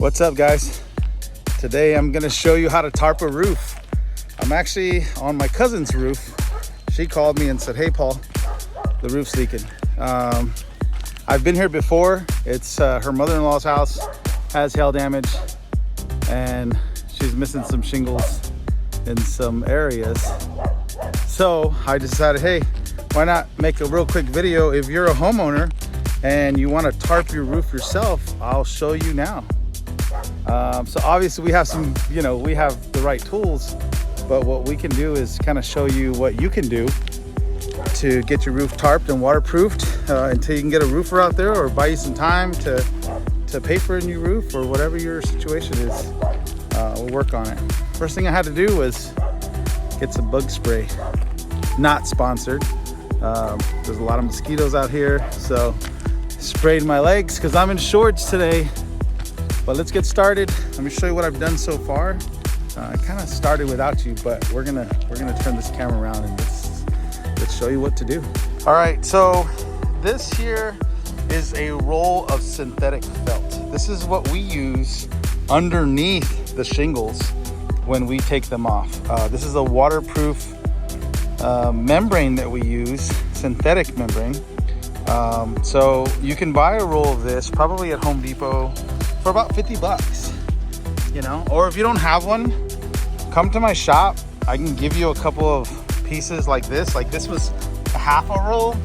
What's up, guys? Today I'm gonna show you how to tarp a roof. I'm actually on my cousin's roof. She called me and said, hey Paul, the roof's leaking. I've been here before. It's her mother-in-law's house, has hail damage, and she's missing some shingles in some areas. So I decided, hey, why not make a real quick video? If you're a homeowner and you want to tarp your roof yourself, I'll show you now. So obviously we have some, we have the right tools, but what we can do is kind of show you what you can do to get your roof tarped and waterproofed until you can get a roofer out there, or buy you some time to pay for a new roof, or whatever your situation is. We'll work on it. First thing I had to do was get some bug spray. Not sponsored. There's a lot of mosquitoes out here, so sprayed my legs because I'm in shorts today. But let's get started. Let me show you what I've done so far. I kind of started without you, but we're gonna turn this camera around and let's show you what to do. All right, so this here is a roll of synthetic felt. This is what we use underneath the shingles when we take them off. This is a waterproof membrane that we use, synthetic membrane. So you can buy a roll of this probably at Home Depot for about 50 bucks, or if you don't have one, come to my shop. I can give you a couple of pieces like this. Like this was a half a roll.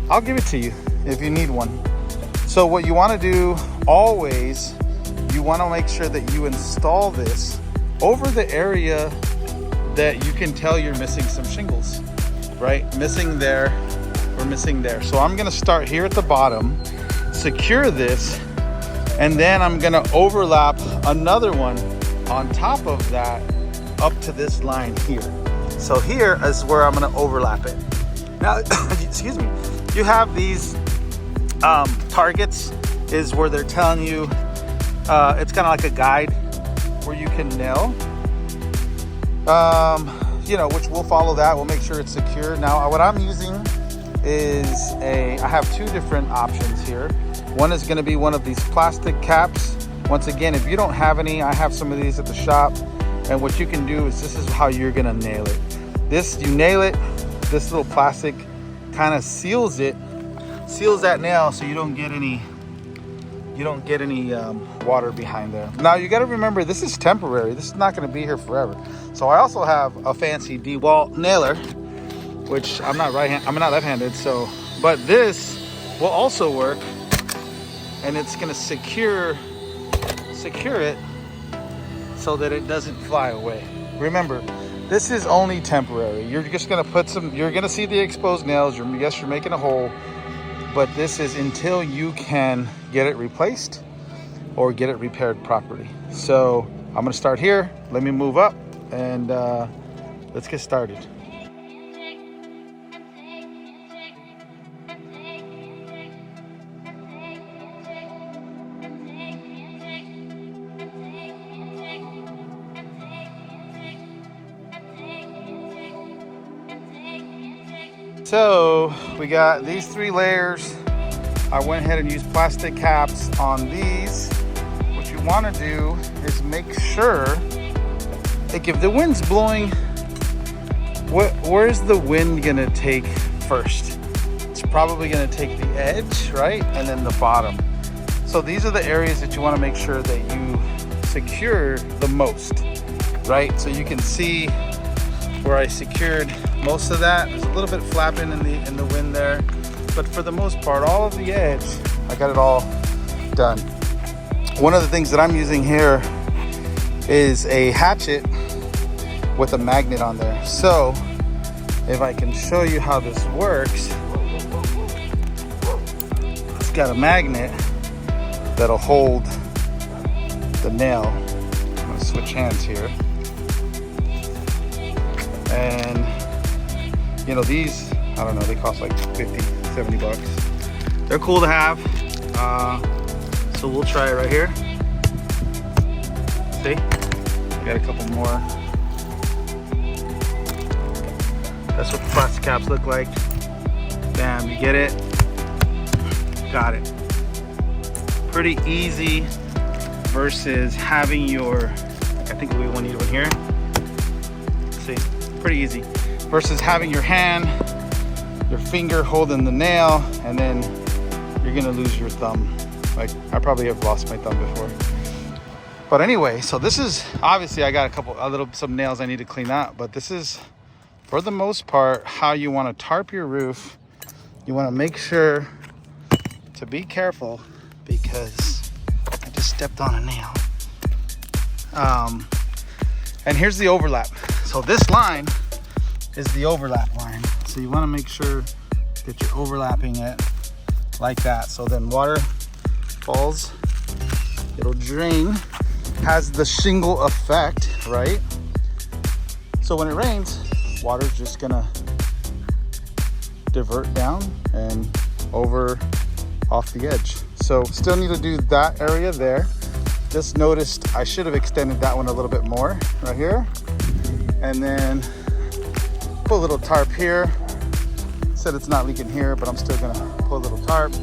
I'll give it to you if you need one. So what you want to do always, you want to make sure that you install this over the area that you can tell you're missing some shingles, right? Missing there or missing there. So I'm going to start here at the bottom, secure this, and then I'm gonna overlap another one on top of that up to this line here. So here is where I'm gonna overlap it. Now, excuse me, you have these targets is where they're telling you, it's kind of like a guide where you can nail, which we'll follow that. We'll make sure it's secure. Now, what I'm using is I have two different options here. One is going to be one of these plastic caps. Once again, if you don't have any, I have some of these at the shop. And what you can do is, this is how you're going to nail it. You nail it, this little plastic kind of seals that nail, so you don't get any water behind there. Now you got to remember, this is temporary. This is not going to be here forever. So I also have a fancy D-wall nailer, which I'm not left-handed, but this will also work. And it's gonna secure it so that it doesn't fly away. Remember, this is only temporary. You're just gonna you're gonna see the exposed nails. Yes, you're making a hole, but this is until you can get it replaced or get it repaired properly. So I'm gonna start here. Let me move up and let's get started. So we got these 3 layers. I went ahead and used plastic caps on these. What you want to do is make sure, like if the wind's blowing, where's the wind gonna take first? It's probably gonna take the edge, right? And then the bottom. So these are the areas that you want to make sure that you secure the most, right? So you can see where I secured most of that. There's a little bit flapping in the wind there, but for the most part, all of the edge, I got it all done. One of the things that I'm using here is a hatchet with a magnet on there. So if I can show you how this works, it's got a magnet that'll hold the nail. I'm gonna switch hands here. And these, I don't know, they cost like 50, 70 bucks. They're cool to have. So we'll try it right here. See? I got a couple more. That's what the plastic caps look like. Bam, you get it? Got it. Pretty easy versus having your, I think we will need one here. See, pretty easy. Versus having your hand, your finger holding the nail, and then you're gonna lose your thumb. Like, I probably have lost my thumb before. But anyway, so this is, obviously I got some nails I need to clean out, but this is, for the most part, how you wanna tarp your roof. You wanna make sure to be careful, because I just stepped on a nail. And here's the overlap. So this line is the overlap line. So you wanna make sure that you're overlapping it like that. So then water falls, it'll drain, has the shingle effect, right? So when it rains, water's just gonna divert down and over off the edge. So still need to do that area there. Just noticed I should have extended that one a little bit more right here. And then put a little tarp here. Said it's not leaking here, but I'm still gonna put a little tarp.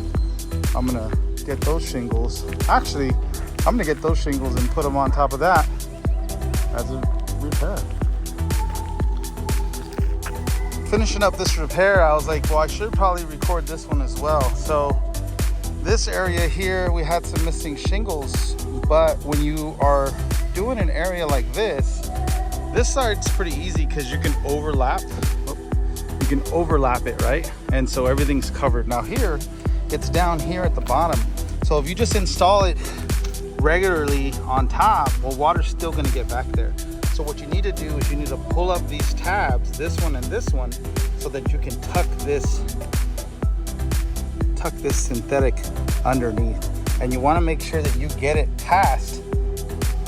I'm gonna get those shingles. Actually, I'm gonna get those shingles and put them on top of that as a repair. Finishing up this repair, I was like, well, I should probably record this one as well. So this area here, we had some missing shingles, but when you are doing an area like this side's pretty easy because you can overlap. You can overlap it, right? And so everything's covered. Now here, it's down here at the bottom. So if you just install it regularly on top, well, water's still gonna get back there. So what you need to do is you need to pull up these tabs, this one and this one, so that you can tuck this synthetic underneath. And you wanna make sure that you get it past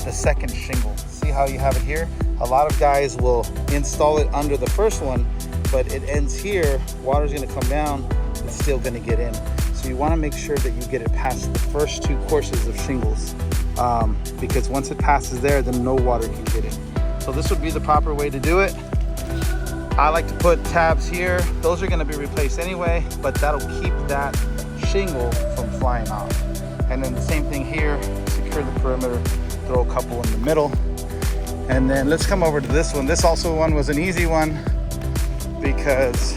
the second shingle. See how you have it here? A lot of guys will install it under the first one, but it ends here, water's gonna come down, it's still gonna get in. So you wanna make sure that you get it past the first two courses of shingles, because once it passes there, then no water can get in. So this would be the proper way to do it. I like to put tabs here. Those are gonna be replaced anyway, but that'll keep that shingle from flying off. And then the same thing here, secure the perimeter, throw a couple in the middle. And then let's come over to this one. This also one was an easy one because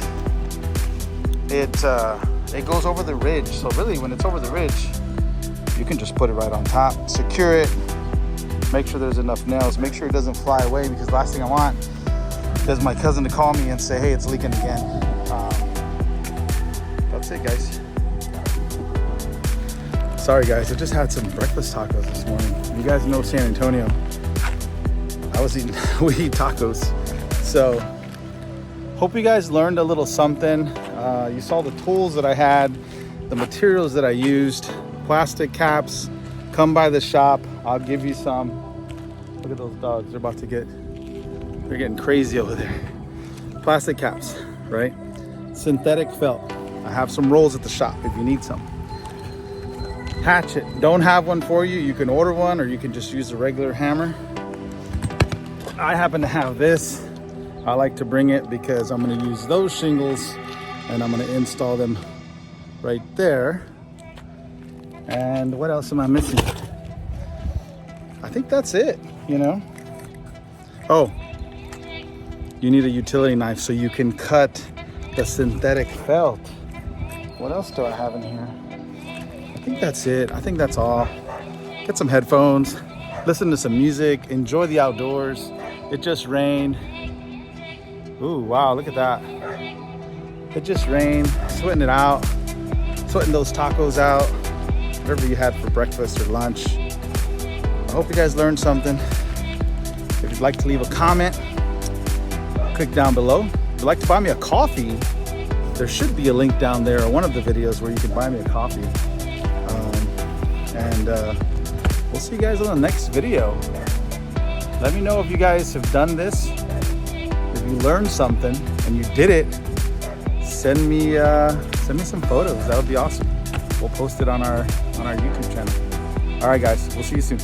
it goes over the ridge. So really when it's over the ridge, you can just put it right on top, secure it, make sure there's enough nails, make sure it doesn't fly away, because last thing I want is my cousin to call me and say, hey, it's leaking again. That's it, guys. Sorry guys, I just had some breakfast tacos this morning. You guys know San Antonio, we eat tacos. So hope you guys learned a little something. You saw the tools that I had, the materials that I used, plastic caps. Come by the shop, I'll give you some. Look at those dogs, they're getting crazy over there. Plastic caps, right? Synthetic felt. I have some rolls at the shop if you need some. Hatchet, don't have one for you. You can order one, or you can just use a regular hammer. I happen to have this. I like to bring it because I'm gonna use those shingles and I'm gonna install them right there. And what else am I missing? I think that's it, you know? Oh, you need a utility knife so you can cut the synthetic felt. What else do I have in here? I think that's it. I think that's all. Get some headphones, listen to some music, enjoy the outdoors. It just rained. Ooh, wow, look at that. It just rained, sweating it out, sweating those tacos out, whatever you had for breakfast or lunch. I hope you guys learned something. If you'd like to leave a comment, click down below. If you'd like to buy me a coffee, there should be a link down there or one of the videos where you can buy me a coffee. We'll see you guys on the next video. Let me know if you guys have done this. If you learned something and you did it, send me some photos. That would be awesome. We'll post it on our YouTube channel. All right, guys, we'll see you soon.